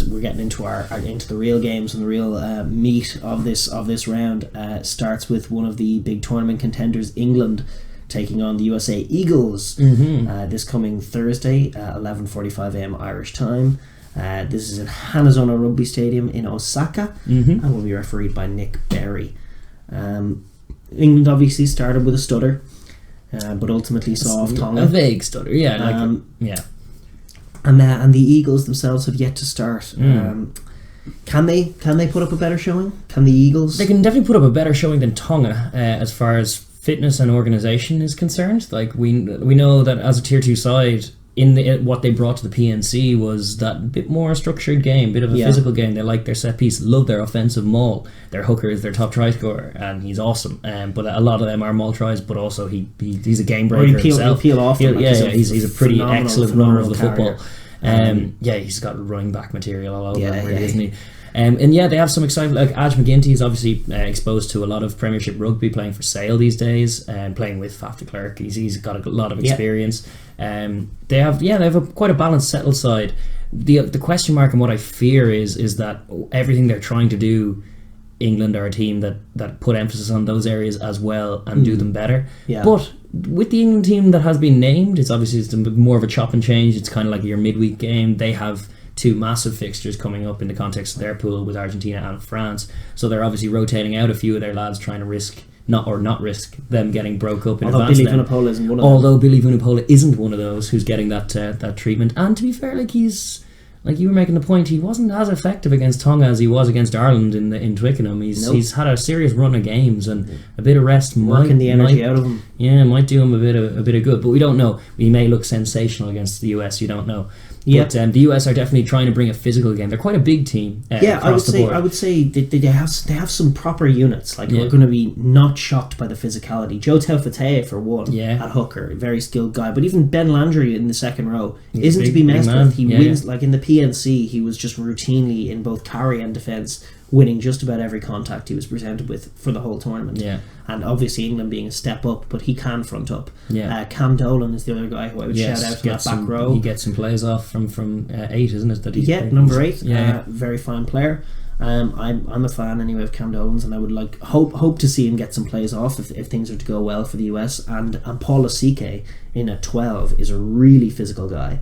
as we're getting into into the real games and the real meat of this round, starts with one of the big tournament contenders, England, taking on the USA Eagles this coming Thursday, 11:45 a.m. Irish time. This is at Hanazono Rugby Stadium in Osaka, and will be refereed by Nick Berry. England obviously started with a stutter, but ultimately saw off Tonga. A vague stutter, yeah. And the Eagles themselves have yet to start. Can they put up a better showing? Can the Eagles? They can definitely put up a better showing than Tonga as far as fitness and organisation is concerned. Like we know that as a tier 2 side, what they brought to the PNC was that bit more structured game, bit of a physical game. They like their set piece, love their offensive maul. Their hooker is their top try scorer, and he's awesome. But a lot of them are maul tries, but also he's a game breaker himself. He'll peel off them, he's a pretty excellent runner of the carrier. Football. He's got running back material all over him, really, isn't he? They have some excitement. Like Aj McGinty is obviously exposed to a lot of Premiership rugby, playing for Sale these days, and playing with Faf de Klerk. He's got a lot of experience. They have quite a balanced, settled side. The question mark and what I fear is that everything they're trying to do, England are a team that put emphasis on those areas as well and do them better. But with the England team that has been named, it's more of a chop and change. It's kind of like your midweek game. They have 2 massive fixtures coming up in the context of their pool with Argentina and France, so they're obviously rotating out a few of their lads, trying to risk them getting broke up in advance. Billy Vunipola isn't one of them. Although Billy Vunipola isn't one of those who's getting that treatment, and to be fair, like you were making the point, he wasn't as effective against Tonga as he was against Ireland in Twickenham. He's had a serious run of games, and a bit of rest working the energy out of him. Yeah, might do him a bit of good, but we don't know. He may look sensational against the US. You don't know. But the US are definitely trying to bring a physical game. They're quite a big team. I would say they have some proper units. Like we're going to be not shocked by the physicality. Joe Taufete'e for one at hooker, a very skilled guy. But even Ben Landry in the second row isn't to be messed with. He wins like in the PNC. He was just routinely in both carry and defence, winning just about every contact he was presented with for the whole tournament. And obviously England being a step up, but he can front up. Cam Dolan is the other guy who I would shout out to that back row. He gets some plays off from 8, isn't it? That number 8. Very fine player. I'm a fan anyway of Cam Dolan's, and I would hope to see him get some plays off if things are to go well for the US. And Paul Joyce in at 12 is a really physical guy.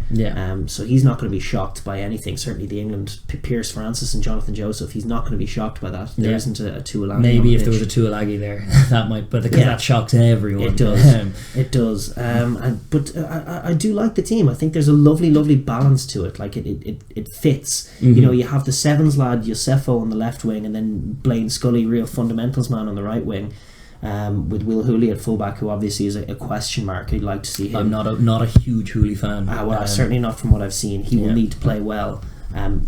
So he's not going to be shocked by anything. Certainly the England Pierce Francis and Jonathan Joseph, he's not going to be shocked by that. There isn't a Tuolagi. Maybe if there was a Tuolagi there, that might, but because that shocks everyone. It does. But I do like the team. I think there's a lovely balance to it. Like it fits. You have the sevens lad Yosefo on the left wing, and then Blaine Scully, real fundamentals man, on the right wing. With Will Hooley at fullback, who obviously is a question mark. I'd like to see him. I'm not a huge Hooley fan. Certainly not from what I've seen. He will need to play well,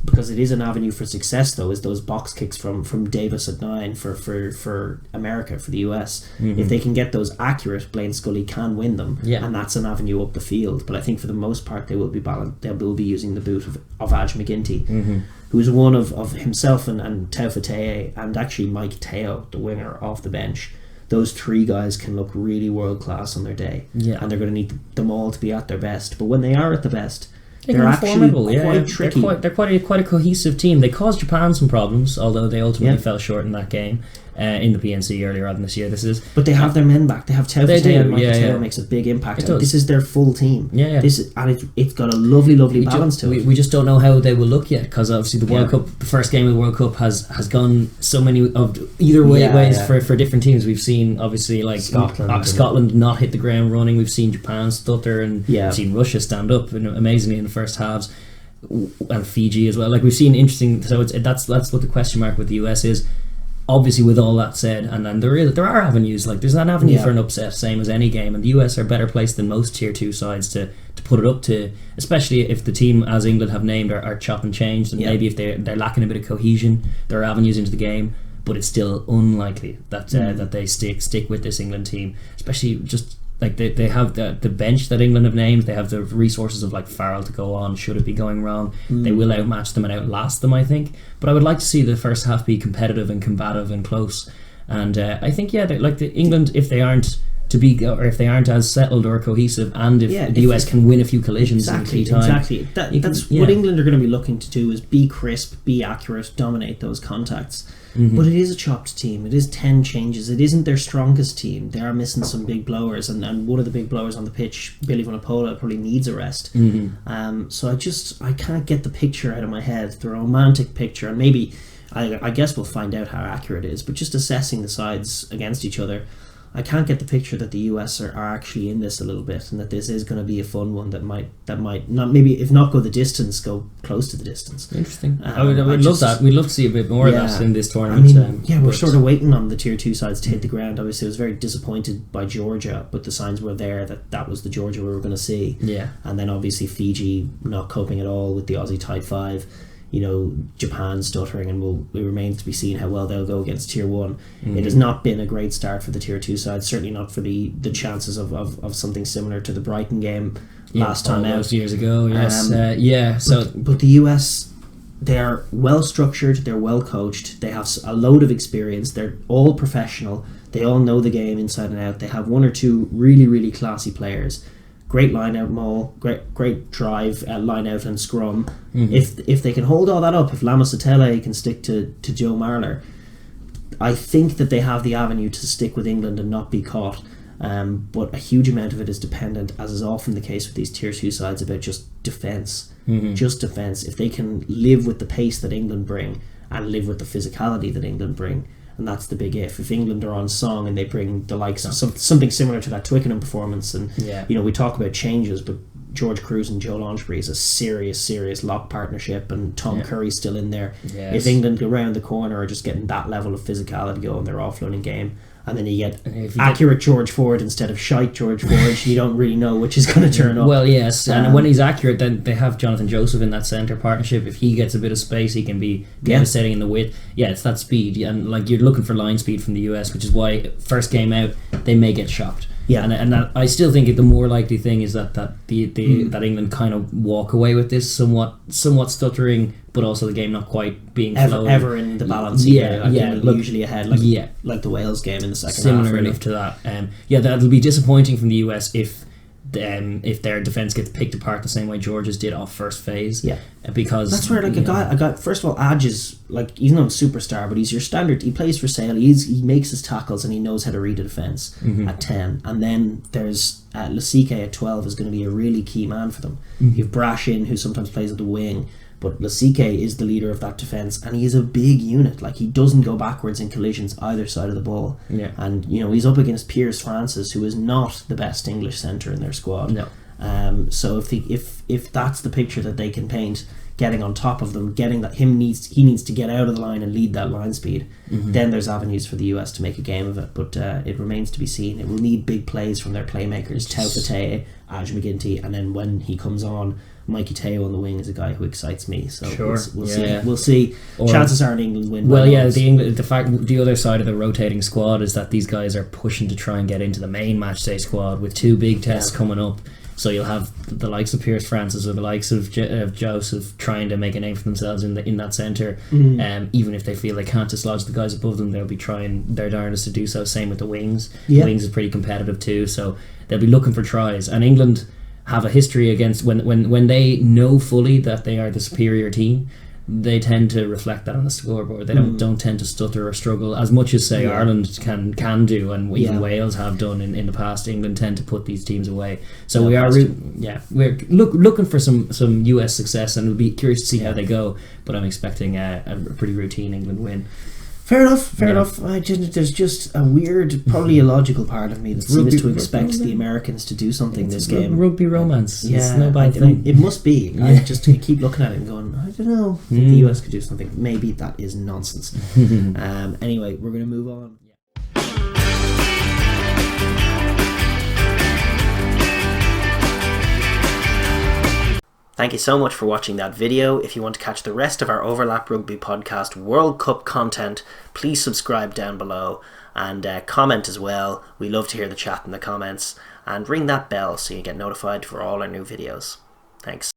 because it is an avenue for success. Though, is those box kicks from Davis at 9 for America, for the US. If they can get those accurate, Blaine Scully can win them, and that's an avenue up the field. But I think for the most part they will be balanced. They will be using the boot of Aj McGinty, who's one of himself and Taufete'e and actually Mike Teo, the winger, off the bench. Those 3 guys can look really world class on their day, and they're going to need them all to be at their best. But when they are at the best, they're actually quite tricky. They're quite a cohesive team. They caused Japan some problems, although they ultimately fell short in that game in the PNC earlier on this year. But they have their men back. They have Taufete'e and Michael Taylor makes a big impact. This is their full team. It's got a lovely balance to it. We just don't know how they will look yet, because obviously the World Cup, the first game of the World Cup has gone so many of either ways for different teams. We've seen obviously like Scotland not hit the ground running. We've seen Japan stutter, and we've seen Russia stand up amazingly in the first halves, and Fiji as well. Like we've seen interesting. So that's what the question mark with the US is. Obviously, with all that said, and then there are avenues. Like there's an avenue for an upset, same as any game, and the US are better placed than most tier 2 sides to put it up to, especially if the team, as England have named, are chop and changed, and maybe if they're lacking a bit of cohesion, there are avenues into the game. But it's still unlikely that that they stick with this England team, especially just. Like they have the bench that England have named. They have the resources of like Farrell to go on should it be going wrong. They will outmatch them and outlast them, I think. But I would like to see the first half be competitive and combative and close. And I think like the England, if they aren't to be, or if they aren't as settled or cohesive, and if the US can win a few collisions in key time. Exactly. That's what England are going to be looking to do, is be crisp, be accurate, dominate those contacts. But it is a chopped team. It is 10 changes. It isn't their strongest team. They are missing some big blowers, and one of the big blowers on the pitch, Billy Vunipola, probably needs a rest. So I can't get the picture out of my head, the romantic picture, and maybe I guess we'll find out how accurate it is, but just assessing the sides against each other, I can't get the picture that the US are actually in this a little bit, and that this is going to be a fun one that might not, maybe if not go the distance, go close to the distance. Interesting. I would love that. We'd love to see a bit more of that in this tournament. We're sort of waiting on the tier 2 sides to hit the ground. Obviously I was very disappointed by Georgia, but the signs were there that was the Georgia we were going to see. And then obviously Fiji not coping at all with the Aussie type 5. Japan stuttering, and it remains to be seen how well they'll go against tier 1. It has not been a great start for the tier 2 side, certainly not for the chances of something similar to the Brighton game last time out. Years ago, yes. But the US, they're well structured, they're well coached, they have a load of experience, they're all professional, they all know the game inside and out, they have one or two really, really classy players. Great line out maul, great drive, line out and scrum. If they can hold all that up, if Taufete'e can stick to Joe Marler, I think that they have the avenue to stick with England and not be caught. But a huge amount of it is dependent, as is often the case with these tier 2 sides, about just defence. Just defence. If they can live with the pace that England bring and live with the physicality that England bring, and that's the big if England are on song and they bring the likes of something similar to that Twickenham performance, and we talk about changes, but George Cruz and Joe Launchbury is a serious lock partnership, and Tom Curry's still in there. If England go round the corner or just getting that level of physicality going, their offloading game, and then you get accurate George Ford instead of shite George Ford, you don't really know which is going to turn up. Well, yes, and when he's accurate, then they have Jonathan Joseph in that centre partnership. If he gets a bit of space, he can be devastating in the width. It's that speed, and you're looking for line speed from the US, which is why first game out they may get shocked. And I still think the more likely thing is that England kind of walk away with this somewhat stuttering, but also the game not quite being ever in the balance. Usually ahead, like the Wales game in the second half. Similar enough to that. That'll be disappointing from the US if their defence gets picked apart the same way Georgia's did off first phase. Because that's where a guy. First of all, Adge is he's not a superstar, but he's your standard. He plays for Sale. He makes his tackles and he knows how to read a defence at 10. And then there's Lasike at 12 is going to be a really key man for them. You've Brash in, who sometimes plays at the wing. But Lasike is the leader of that defence, and he is a big unit. He doesn't go backwards in collisions either side of the ball. And he's up against Piers Francis, who is not the best English centre in their squad. So if that's the picture that they can paint, getting on top of them, getting that he needs to get out of the line and lead that line speed, then there's avenues for the US to make a game of it. But it remains to be seen. It will need big plays from their playmakers, Taufete'e, Adge McGinty, and then when he comes on, Mikey Teo on the wing is a guy who excites me. So we'll see. Chances are England win. Well, the other side of the rotating squad is that these guys are pushing to try and get into the main matchday squad with 2 big tests coming up. So you'll have the likes of Piers Francis or the likes of Joseph trying to make a name for themselves in that centre. Even if they feel they can't dislodge the guys above them, they'll be trying their darndest to do so. Same with the wings. Wings is pretty competitive too, so they'll be looking for tries. And England have a history against when they know fully that they are the superior team, they tend to reflect that on the scoreboard. They don't tend to stutter or struggle as much as Ireland can do, and even Wales have done in the past. England tend to put these teams away. So we're looking for some US success, and we'll be curious to see how they go. But I'm expecting a pretty routine England win. Fair enough. There's just a weird, probably illogical part of me that seems to expect the Americans to do something this game. Rugby romance. It's no bad thing. It must be. I just keep looking at it and going, I don't know. I think the US could do something. Maybe that is nonsense. Anyway, we're going to move on. Thank you so much for watching that video. If you want to catch the rest of our Overlap Rugby podcast World Cup content, please subscribe down below and comment as well. We love to hear the chat in the comments, and ring that bell so you get notified for all our new videos. Thanks.